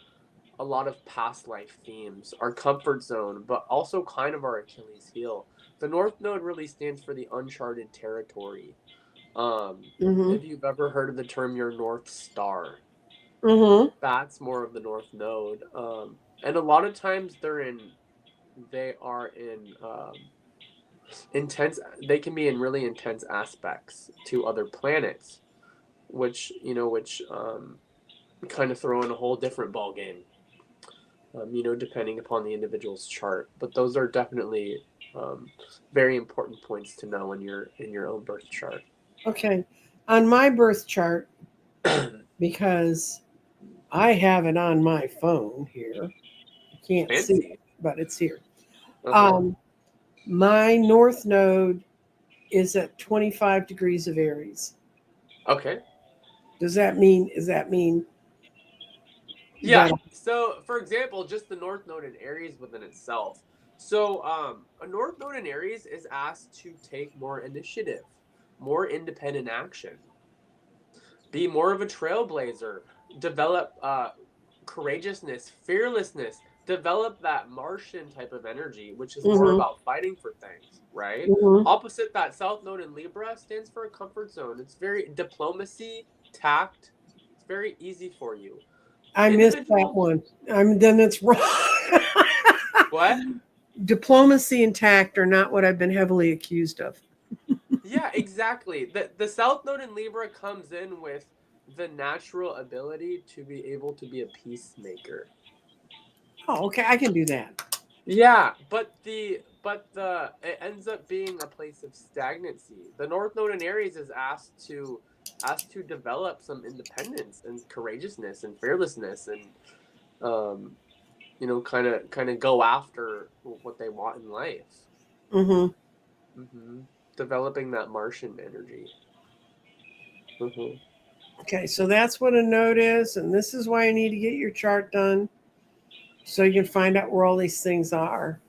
a lot of past life themes, our comfort zone, but also kind of our Achilles heel. The north node really stands for the uncharted territory. Mm-hmm. If you've ever heard of the term your North Star, Mm-hmm. that's more of the north node. And a lot of times they are in intense, they can be in really intense aspects to other planets, which kind of throw in a whole different ball game, depending upon the individual's chart. But those are definitely um, very important points to know in your own birth chart. Okay. On my birth chart, because I have it on my phone here. You can't see it, Fancy. but it's here. Uh-huh. Um, my north node is at 25 degrees of Aries. Okay. Does that mean Yeah. that So, for example, just the North Node in Aries within itself. So, a North Node in Aries is asked to take more initiative, more independent action, be more of a trailblazer, develop courageousness, fearlessness, develop that Martian type of energy, which is more mm-hmm, about fighting for things, right? mm-hmm. Opposite that, South Node in Libra stands for a comfort zone. It's very diplomacy, tact. It's very easy for you. I missed that Individuals, one. Then it's wrong. what? Diplomacy and tact are not what I've been heavily accused of. Yeah, exactly. The South Node in Libra comes in with the natural ability to be able to be a peacemaker. Oh, okay, I can do that. Yeah, but the it ends up being a place of stagnancy. The North Node in Aries is asked to develop some independence and courageousness and fearlessness and um kind of go after what they want in life. Mm-hmm. Hmm. developing that Martian energy. Mm-hmm. Okay, so that's what a node is, and this is why you need to get your chart done so you can find out where all these things are.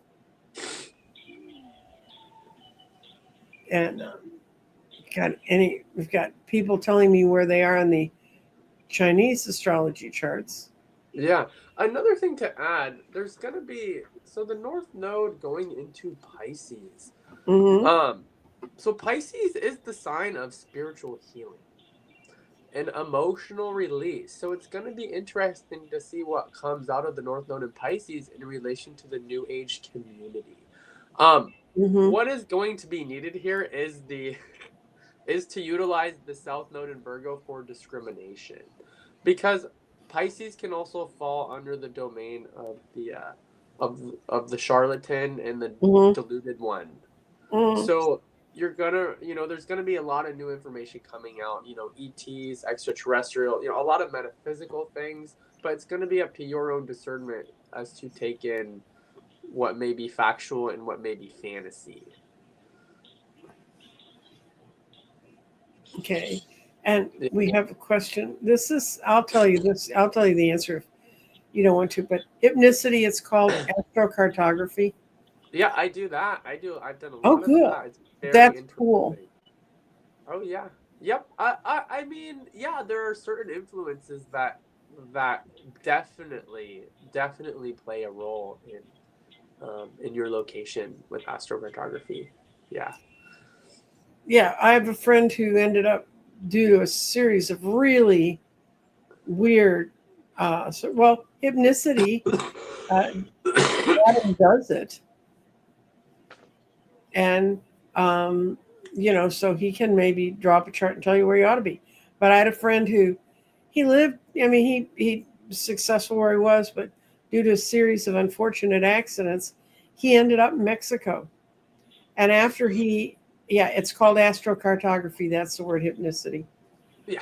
And we've got people telling me where they are on the Chinese astrology charts. Yeah. Another thing to add, there's gonna be the North Node going into Pisces. Mm-hmm. Um, so Pisces is the sign of spiritual healing and emotional release. So it's gonna be interesting to see what comes out of the North Node in Pisces in relation to the New Age community. Mm-hmm. What is going to be needed here is is to utilize the South Node in Virgo for discrimination, because Pisces can also fall under the domain of the charlatan and the Mm-hmm. deluded one. Mm-hmm. So you're gonna, there's gonna be a lot of new information coming out. ETs, extraterrestrial, a lot of metaphysical things, but it's gonna be up to your own discernment as to take in what may be factual and what may be fantasy. Okay. And we have a question. I'll tell you the answer if you don't want to, but hypnicity, it's called astrocartography. Yeah, I do that. I've done a Oh, lot of good. that. It's very That's interesting. cool. Oh yeah. Yep. I mean, yeah, there are certain influences that definitely play a role in your location with astrocartography. Yeah. Yeah, I have a friend who ended up, due to a series of really weird, hypnicity, Saturn does it. And, so he can maybe draw up a chart and tell you where you ought to be. But I had a friend who he lived, he was successful where he was, but due to a series of unfortunate accidents, he ended up in Mexico. And after it's called astrocartography. That's the word, hypnicity. Yeah.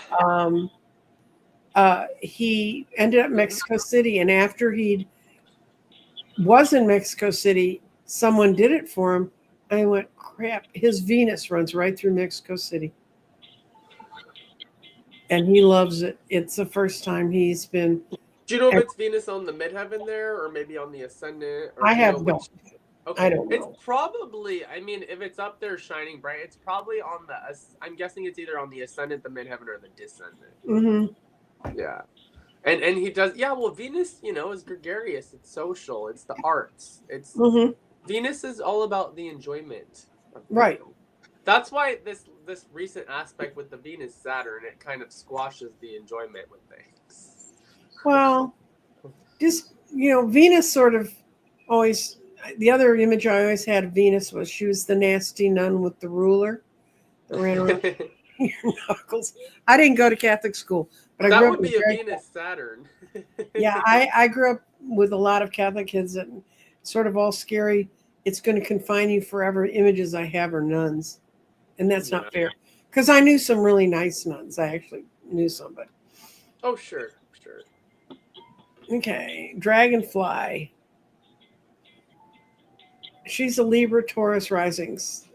He ended up in Mexico City, and after he was in Mexico City, someone did it for him. I went, crap, his Venus runs right through Mexico City. And he loves it. It's the first time he's been. Do you know if it's Venus on the midheaven there, or maybe on the ascendant, or I do you know have which? Okay, I don't know. it's probably. I mean, if it's up there shining bright, it's probably on the. I'm guessing it's either on the ascendant, the midheaven, or the descendant. Mm-hmm. Yeah, and he does. Yeah, well, Venus, is gregarious. It's social. It's the arts. It's Venus is all about the enjoyment. Right. That's why this recent aspect with the Venus Saturn, it kind of squashes the enjoyment with things. Well, just Venus sort of always. The other image I always had of Venus was she was the nasty nun with the ruler that ran around your knuckles. I didn't go to Catholic school, but I that grew would up be a Venus Saturn. Yeah, I grew up with a lot of Catholic kids that sort of all scary. It's going to confine you forever. Images I have are nuns, and that's not fair. Because I knew some really nice nuns. I actually knew somebody. Oh, sure. Okay, Dragonfly. She's a Libra Taurus risings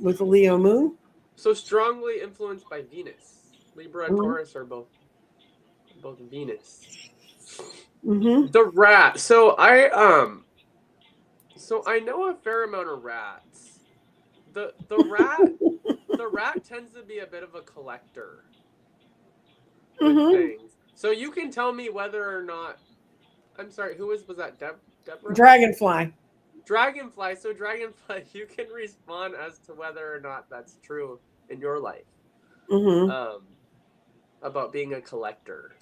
with a Leo moon. So strongly influenced by Venus. Libra and Taurus are both Venus. Mm-hmm. The rat. So I know a fair amount of rats. The rat tends to be a bit of a collector with things. So you can tell me whether or not. I'm sorry. Who was that? Deborah? Dragonfly. Dragonfly. So Dragonfly, you can respond as to whether or not that's true in your life. About being a collector.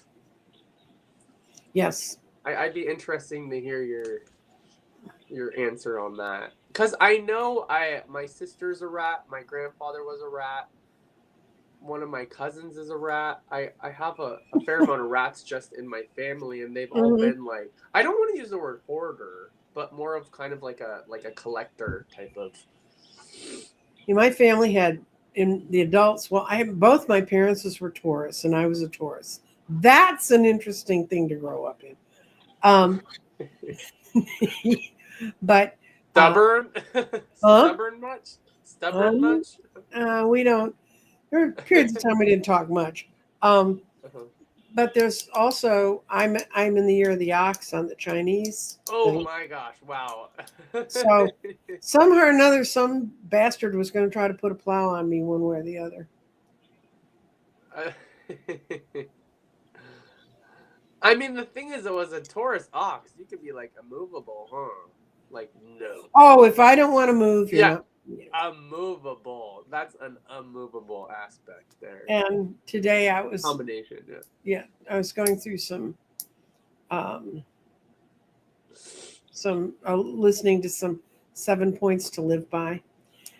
Yes. I'd be interesting to hear your answer on that, because I know my sister's a rat, my grandfather was a rat, one of my cousins is a rat. I have a fair amount of rats just in my family, and they've all been like, I don't want to use the word hoarder, but more of kind of like a collector type of. My family had, in the adults, both my parents were Taurus and I was a Taurus. That's an interesting thing to grow up in. But stubborn. Stubborn much? Stubborn much? We don't. There were periods of time we didn't talk much. Uh-huh. But there's also I'm in the year of the ox on the Chinese Oh thing. my gosh! Wow. So somehow or another, some bastard was going to try to put a plow on me one way or the other. Uh, I mean, the thing is, it was a Taurus ox. You could be like immovable, huh? Like no. Oh, if I don't want to move, you're Yeah, not. immovable. That's an immovable aspect there. And today I was, Combination, yeah. I was going through um, listening to some 7 points to live by,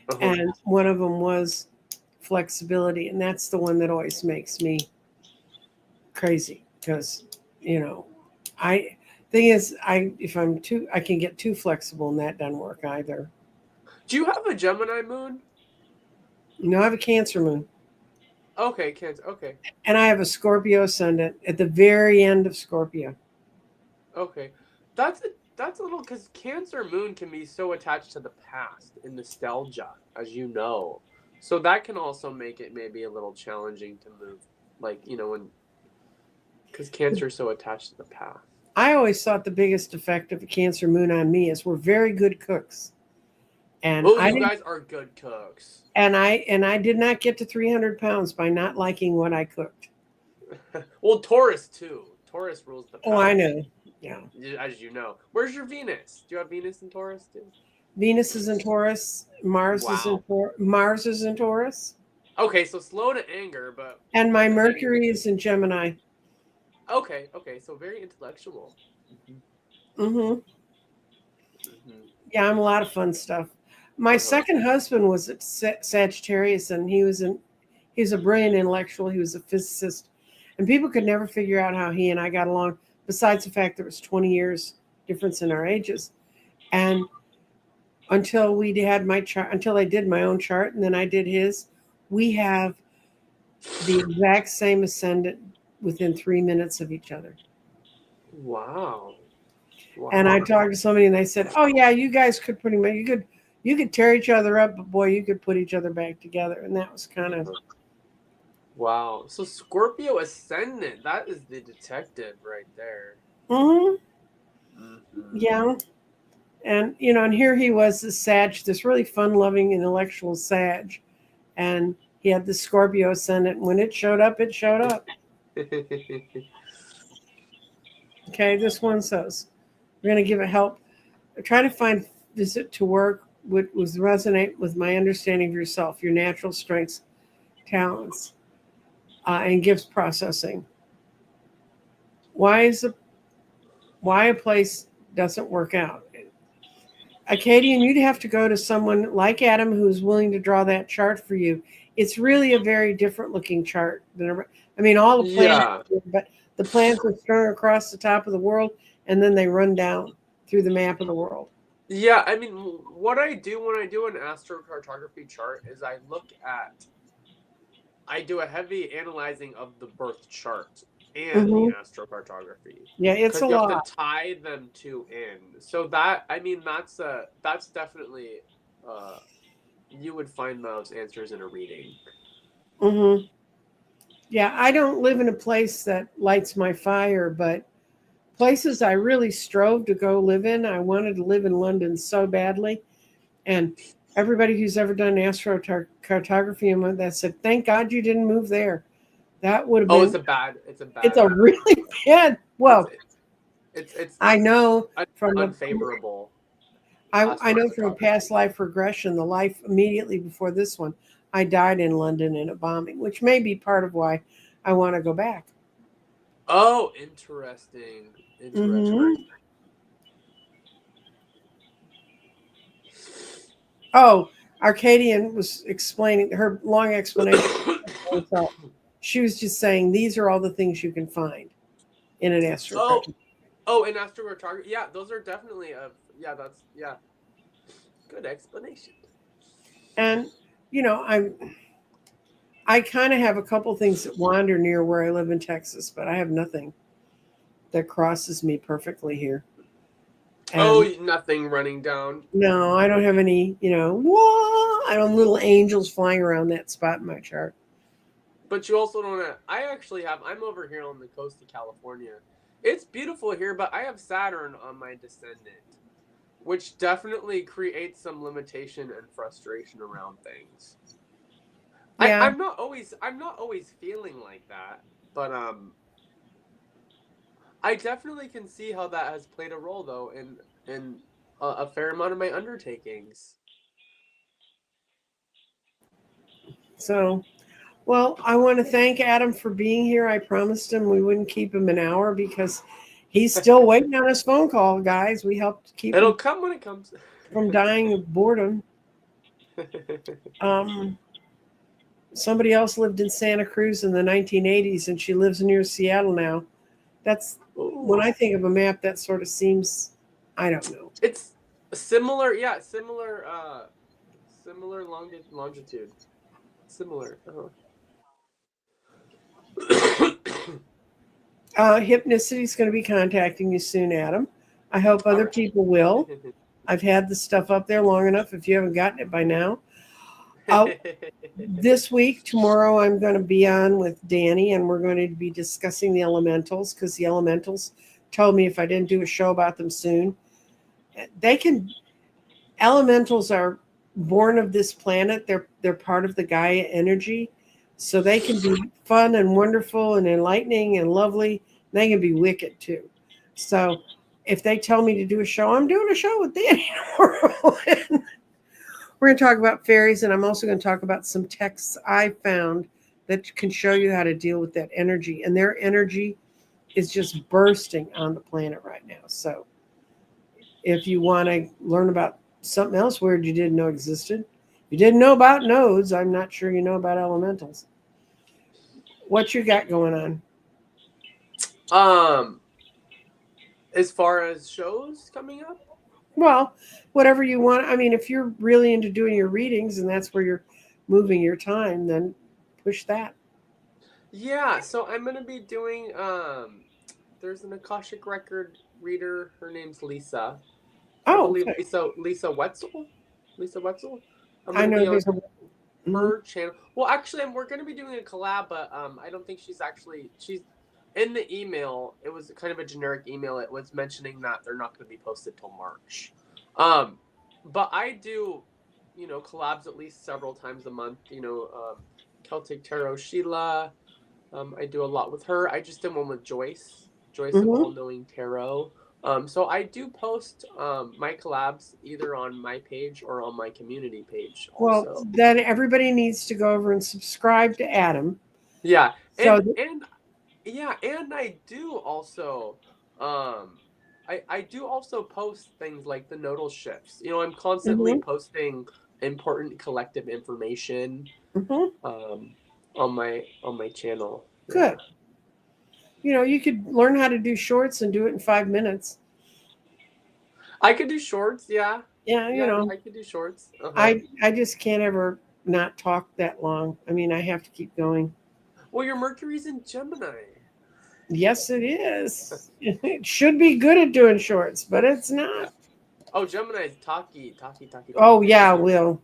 Uh-huh. and one of them was flexibility, and that's the one that always makes me crazy because I thing is if I'm too I can get too flexible and that doesn't work either. Do you have a Gemini moon? I have a Cancer moon Okay, Cancer. Okay, and I have a Scorpio ascendant at the very end of Scorpio. okay. That's a little because Cancer moon can be so attached to the past and nostalgia, as you know. So that can also make it maybe a little challenging to move, like when because Cancer is so attached to the past. I always thought the biggest effect of a Cancer moon on me is we're very good cooks. And Oh, I you didn't, guys are good cooks. and I did not get to 300 pounds by not liking what I cooked. Well, Taurus too. Taurus rules the past. Oh, I know. Yeah. As you know. Where's your Venus? Do you have Venus in Taurus too? Venus is in Taurus. Mars Mars is in Taurus. Okay, so slow to anger, but And my Mercury is in Gemini. Okay, so very intellectual. Mm-hmm. Yeah, I'm a lot of fun stuff. My second husband was at Sagittarius, and he was a brilliant intellectual. He was a physicist, and people could never figure out how he and I got along. Besides the fact there was 20 years difference in our ages, and until we had my chart, until I did my own chart, and then I did his, we have the exact same ascendant within 3 minutes of each other. Wow. And I talked to somebody, and they said, "Oh yeah, you guys could pretty much you could tear each other up, but boy, you could put each other back together." And that was kind of wow. So Scorpio ascendant, that is the detective right there. Yeah. And and here he was, this Sag, this really fun-loving, intellectual Sag, and he had the Scorpio ascendant. When it showed up, it showed up. Okay, this one says, "We're going to give it help. Try to find visit to work would resonate with my understanding of yourself, your natural strengths, talents, and gifts processing. Why a place doesn't work out?" Acadian, you'd have to go to someone like Adam who's willing to draw that chart for you. It's really a very different looking chart than all the planets, but the planets are strung across the top of the world, and then they run down through the map of the world. Yeah, I mean, what I do when I do an astrocartography chart is I do a heavy analyzing of the birth chart and the astrocartography. Yeah, it's a lot. You have to tie them two in. So that's definitely you would find those answers in a reading. Yeah, I don't live in a place that lights my fire, but places I really strove to go live in. I wanted to live in London so badly, and everybody who's ever done astrocartography and that said, "Thank God you didn't move there." That would have been. It's a really bad. Well, it's I know from unfavorable. I know from a past life regression, the life immediately before this one, I died in London in a bombing, which may be part of why I want to go back. Oh, interesting. Oh, Arcadian was explaining her long explanation. She was just saying these are all the things you can find in an astrocartography. Oh, in astrocartography, yeah, those are definitely good explanation. And I kind of have a couple things that wander near where I live in Texas, but I have nothing that crosses me perfectly here. And nothing running down. No, I don't have any, what? I don't little angels flying around that spot in my chart. But you also don't have, I actually have, I'm over here on the coast of California. It's beautiful here, but I have Saturn on my descendant, which definitely creates some limitation and frustration around things. Yeah. I'm not always feeling like that, but I definitely can see how that has played a role though in a fair amount of my undertakings. So, well, I want to thank Adam for being here. I promised him we wouldn't keep him an hour because he's still waiting on his phone call, guys. We helped keep It'll him come when it comes. from dying of boredom. Somebody else lived in Santa Cruz in the 1980s, and she lives near Seattle now. That's when I think of a map. That sort of seems, I don't know. It's similar, yeah, similar longitude, similar. Hypnicity is going to be contacting you soon, Adam. I hope other people will. I've had the stuff up there long enough if you haven't gotten it by now. This week, tomorrow, I'm going to be on with Danny, and we're going to be discussing the elementals because the elementals told me if I didn't do a show about them soon, elementals are born of this planet. They're part of the Gaia energy. So they can be fun and wonderful and enlightening and lovely. They can be wicked too. So if they tell me to do a show, I'm doing a show with Danny tomorrow. We're going to talk about fairies, and I'm also going to talk about some texts I found that can show you how to deal with that energy. And their energy is just bursting on the planet right now. So if you want to learn about something else weird you didn't know existed, you didn't know about nodes, I'm not sure you know about elementals. What you got going on? As far as shows coming up? Well, whatever you want. I mean, if you're really into doing your readings and that's where you're moving your time, then push that. Yeah, so I'm going to be doing there's an Akashic record reader. Her name's Lisa. I believe okay. Lisa Wetzel. Lisa Wetzel. I'm I going to know be on there's her channel. Well, actually, we're going to be doing a collab, but I don't think she's in the email. It was kind of a generic email. It was mentioning that they're not going to be posted till March. But I do, collabs at least several times a month. Celtic Tarot Sheila. I do a lot with her. I just did one with Joyce of All Knowing Tarot. So I do post my collabs either on my page or on my community page also. Well, then everybody needs to go over and subscribe to Adam. Yeah. And I do also I do also post things like the nodal shifts. I'm constantly posting important collective information on my channel. Good. You could learn how to do shorts and do it in 5 minutes. I could do shorts, yeah. Yeah, I could do shorts. I just can't ever not talk that long. I mean, I have to keep going. Well, your Mercury's in Gemini. Yes, it is. It should be good at doing shorts, but it's not. Oh, Gemini's talky. Oh, yeah, Will.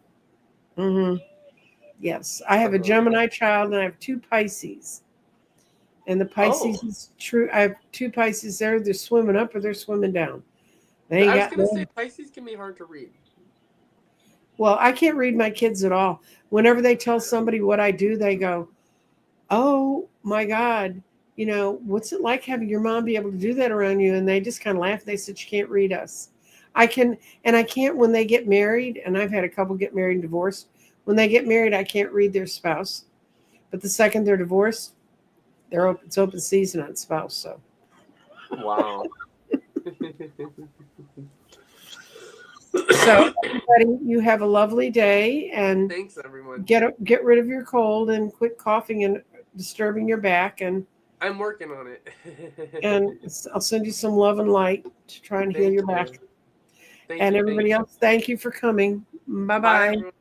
Yes, I have a Gemini child and I have 2 Pisces. And the Pisces is true. I have 2 Pisces there. They're swimming up or they're swimming down. I was going to say Pisces can be hard to read. Well, I can't read my kids at all. Whenever they tell somebody what I do, they go, "Oh my God, what's it like having your mom be able to do that around you?" And they just kind of laugh. They said, "You can't read us." I can't when they get married, and I've had a couple get married and divorced. When they get married, I can't read their spouse. But the second they're divorced, it's open season on spouse. So, wow. So, everybody, you have a lovely day, and thanks, everyone. Get rid of your cold and quit coughing and disturbing your back. And I'm working on it. And I'll send you some love and light to try and heal your back. Thank And you, everybody else, thank you for coming. Bye-bye. Bye,